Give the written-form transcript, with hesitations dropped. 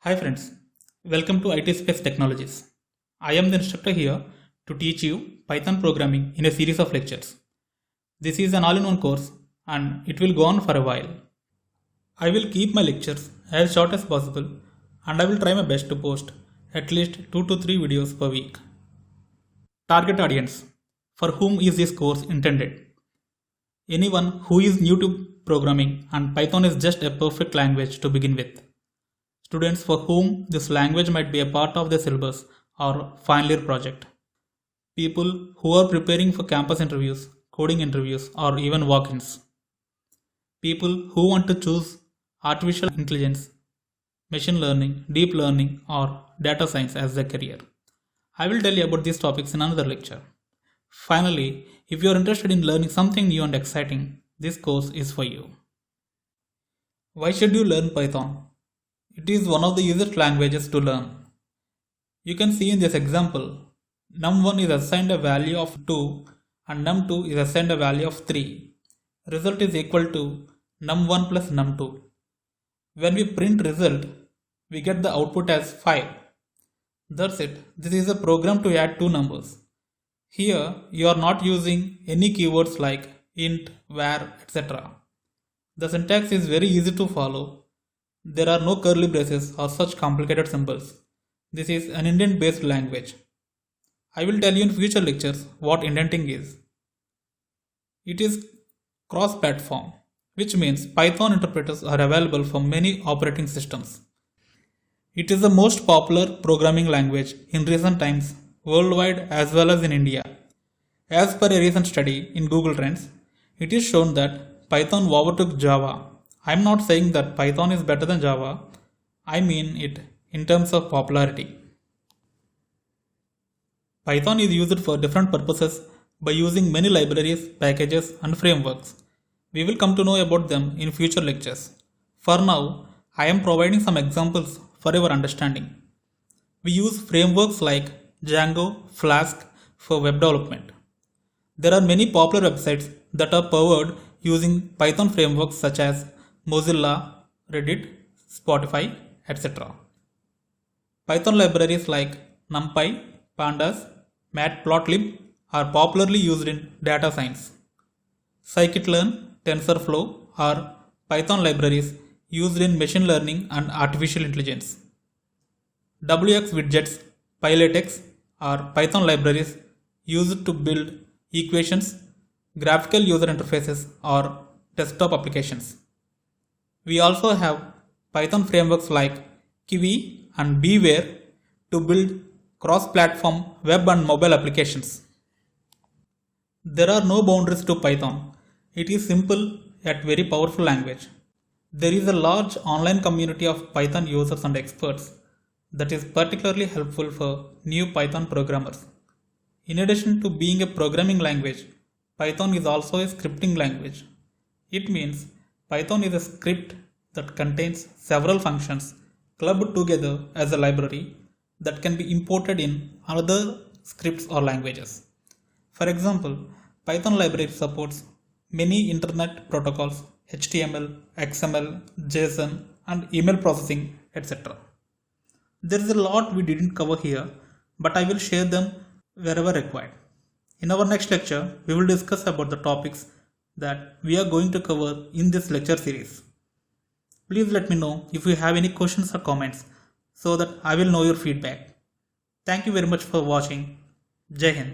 Hi friends, welcome to IT Space Technologies. I am the instructor here to teach you Python programming in a series of lectures. This is an all-in-one course and it will go on for a while. I will keep my lectures as short as possible and I will try my best to post at least 2 to 3 videos per week. Target audience. For whom is this course intended? Anyone who is new to programming and Python is just a perfect language to begin with. Students for whom this language might be a part of their syllabus or final year project. People who are preparing for campus interviews, coding interviews, or even walk-ins. People who want to choose artificial intelligence, machine learning, deep learning, or data science as their career. I will tell you about these topics in another lecture. Finally, if you are interested in learning something new and exciting, this course is for you. Why should you learn Python? It is one of the easiest languages to learn. You can see in this example, num1 is assigned a value of 2 and num2 is assigned a value of 3. Result is equal to num1 plus num2. When we print result, we get the output as 5. That's it. This is a program to add two numbers. Here, you are not using any keywords like int, var, etc. The syntax is very easy to follow. There are no curly braces or such complicated symbols. This is an indent-based language. I will tell you in future lectures what indenting is. It is cross-platform, which means Python interpreters are available for many operating systems. It is the most popular programming language in recent times worldwide as well as in India. As per a recent study in Google Trends, it is shown that Python overtook Java. I am not saying that Python is better than Java, I mean it in terms of popularity. Python is used for different purposes by using many libraries, packages and frameworks. We will come to know about them in future lectures. For now, I am providing some examples for your understanding. We use frameworks like Django, Flask for web development. There are many popular websites that are powered using Python frameworks such as Mozilla, Reddit, Spotify, etc. Python libraries like NumPy, Pandas, Matplotlib are popularly used in data science. Scikit-learn, TensorFlow are Python libraries used in machine learning and artificial intelligence. WX widgets, PyLatex are Python libraries used to build equations, graphical user interfaces, or desktop applications. We also have Python frameworks like Kiwi and Beware to build cross-platform web and mobile applications. There are no boundaries to Python. It is simple yet very powerful language. There is a large online community of Python users and experts that is particularly helpful for new Python programmers. In addition to being a programming language, Python is also a scripting language. It means Python is a script that contains several functions clubbed together as a library that can be imported in other scripts or languages. For example, Python library supports many internet protocols, HTML, XML, JSON, and email processing, etc. There is a lot we didn't cover here, but I will share them wherever required. In our next lecture, we will discuss about the topics that we are going to cover in this lecture series. Please let me know if you have any questions or comments so that I will know your feedback. Thank you very much for watching. Jai Hind.